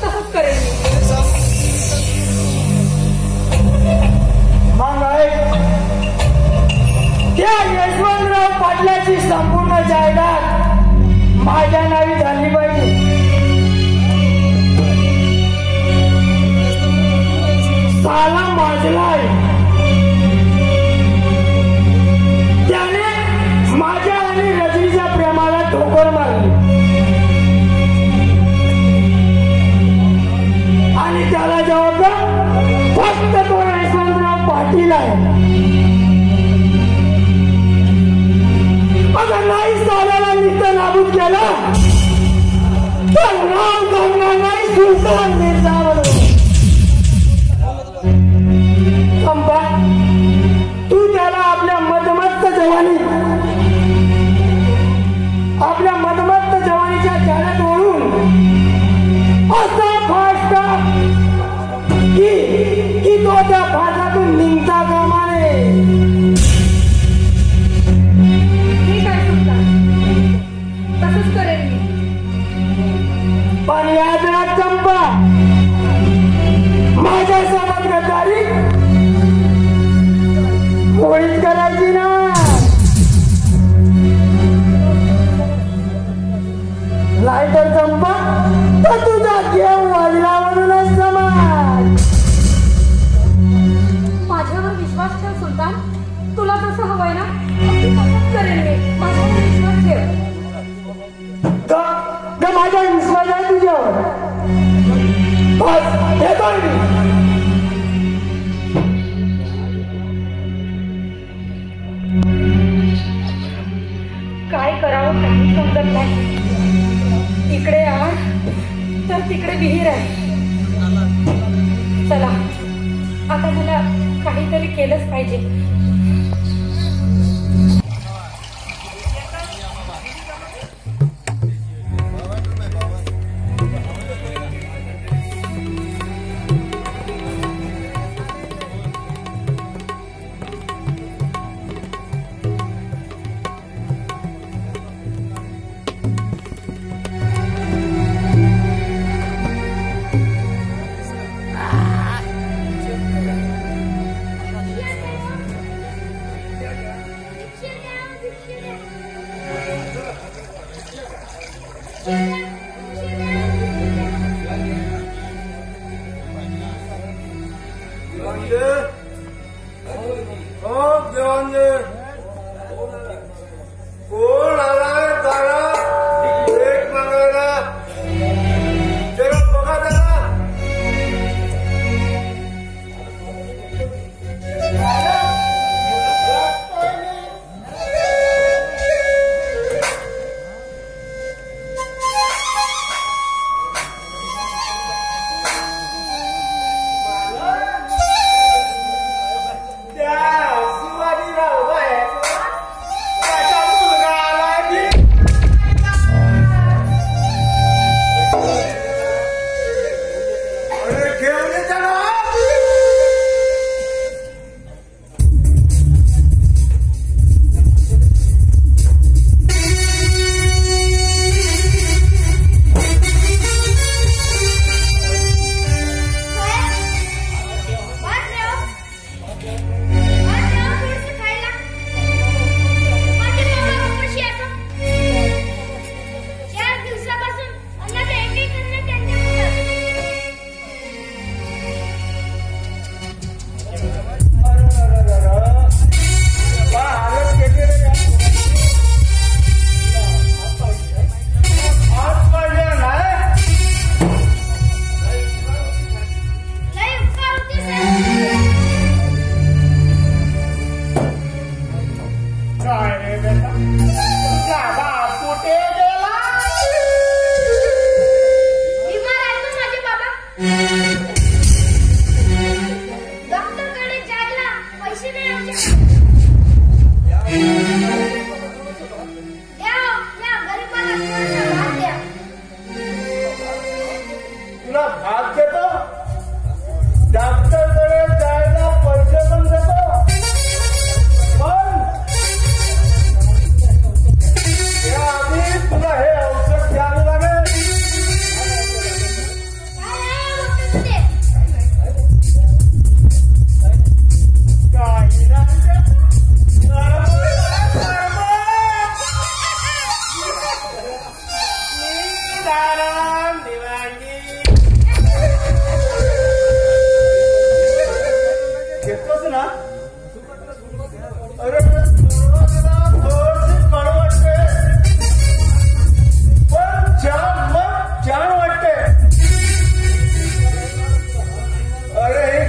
तसंच करेन मी. मग त्या यशवंतराव पाटलाची संपूर्ण जायदाद माझ्या नावी झाली पाहिजे. साला माजलाय त्याने माझ्या आणि रजनीच्या प्रेमाला ठोकर मारली आणि त्याला जबाबदार फक्त तो यशवंतराव पाटील आहे. अगर नाही साल्याला नित्य नाबूद केला तर नाव करणार नाही सुलतान मिर्झा म्हणून. अंबा तू त्याला आपल्या मदमस्त जवानीच्या जाण्यात ओढून असा फास टाक की तो त्या फासातून निघता कामा नये. ठीक आहे सुलतान, तसंच करेन मी. पण याद राख चंपा, माझ्यासोबत गद्दारी होळीच करायची ना. नाहीतर चंपा तर तुझा देव वाजला म्हणूनच समाज. माझ्यावर विश्वास ठेव सुलतान, तुला तसं हवंय ना, तसंच करेन मी. माझ्यावर विश्वास ठेव. माझा विश्वास आहे तुझ्यावर. बस येतोय मी. काय करावं काही समजत नाही. इकडे आड तर तिकडे विहीर आहे. चला आता मला काहीतरी केलंच पाहिजे.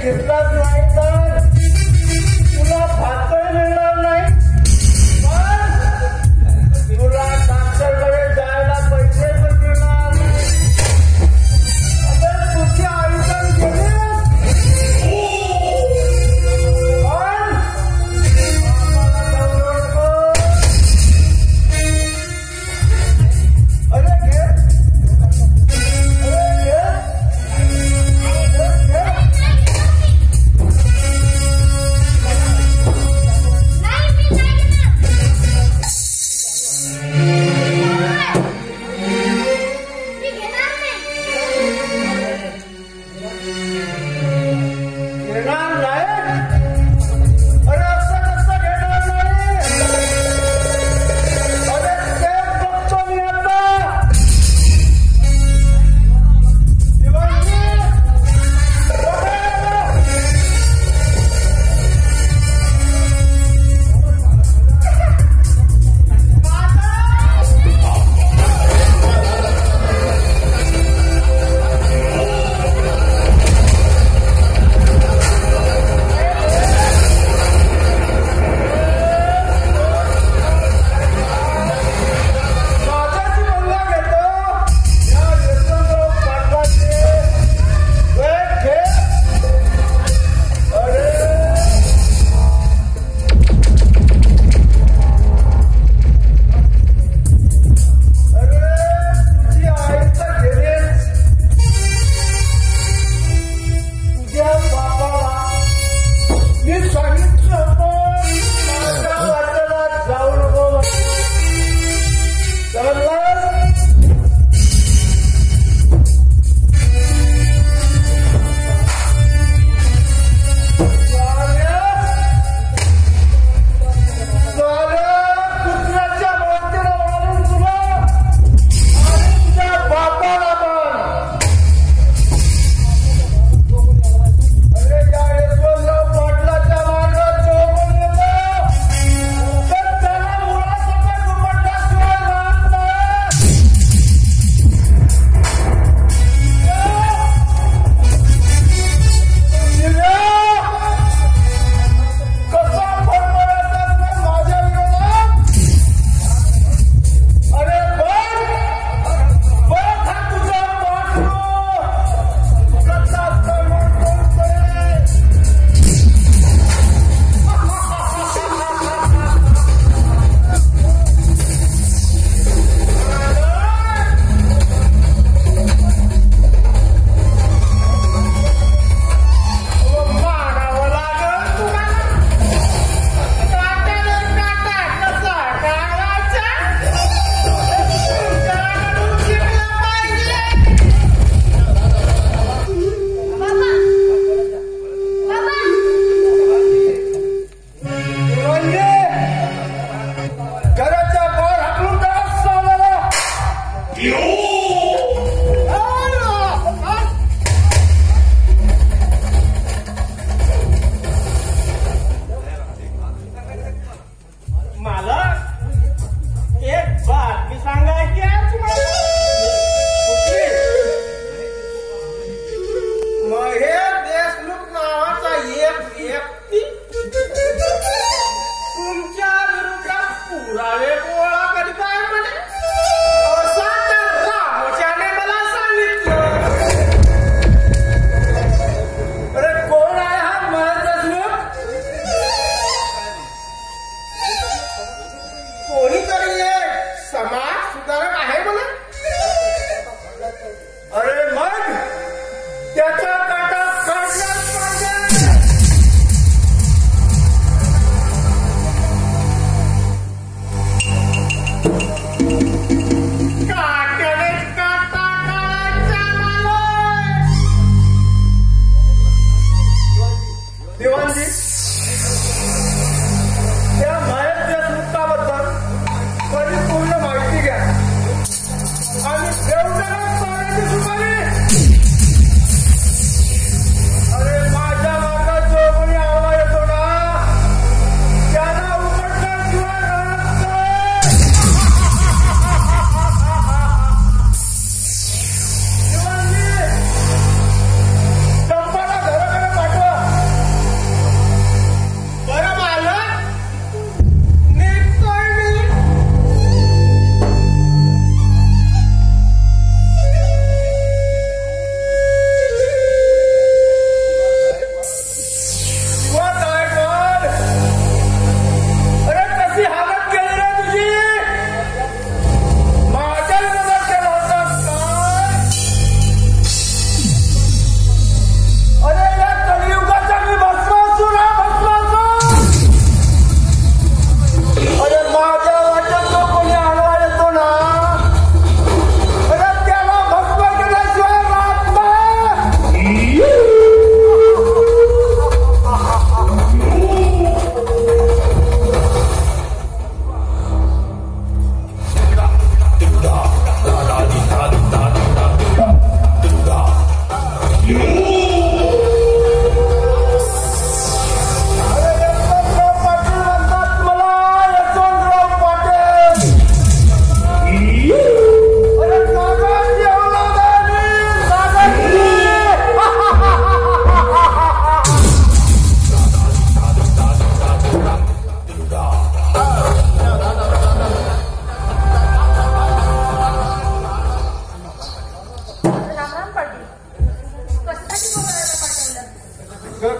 घेतलाच नाही तर तुला भाकर मिळणार नाही. पण तुला डॉक्टरकडे जायला पैसे पण मिळणार नाही. अगर तुझ्या आयुष्यात गेले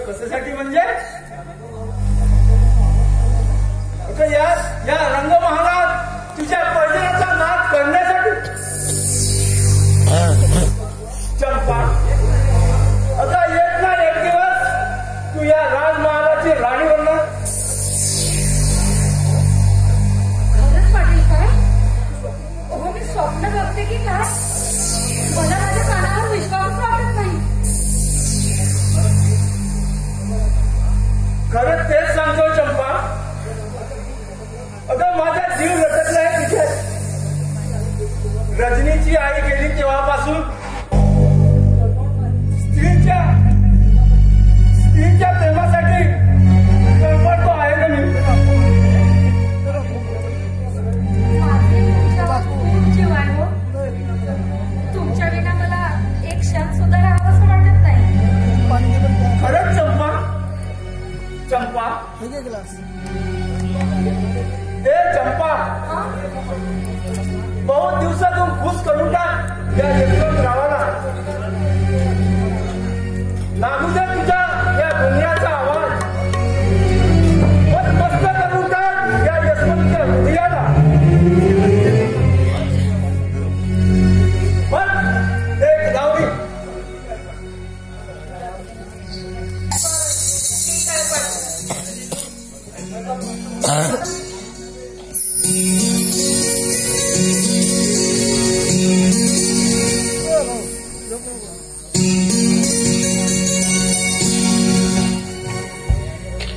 कशासाठी म्हणजे या रंगमहालात तुझ्या पैजनाचा नाद करण्यासाठी. चंपा, आता येत ना एक दिवस तू या राजमहालाची राणी बनणार. खरंच पाटील काय? हो, मी स्वप्न बघते की काय? मला माझ्या कानावर विश्वास वाटत नाही. खरंच तेच सांगतो चंपा. अगं माझा जीव लटकलाय तिथे. रजनीची आई गेली तेव्हापासून स्त्रीच्या प्रेमासाठी तळपडतो आहे का मी. माझे तुमच्यावर खूप जीव आहे हो. तुमच्या विना मला एक क्षण सुद्धा राहावंसं वाटत नाही. खरंच चंपा. चंपा, ए चंपा, बहुत दिवसातून खुश करून टाक या यशवंतरावाला. लागू दे तुझ्या या दुनियाचा आवाज. मस्त करून टाक या यशवंतच्या हृदयाला. पण एक गावडी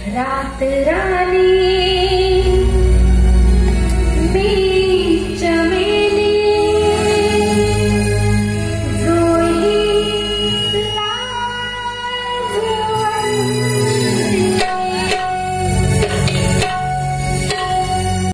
रात रात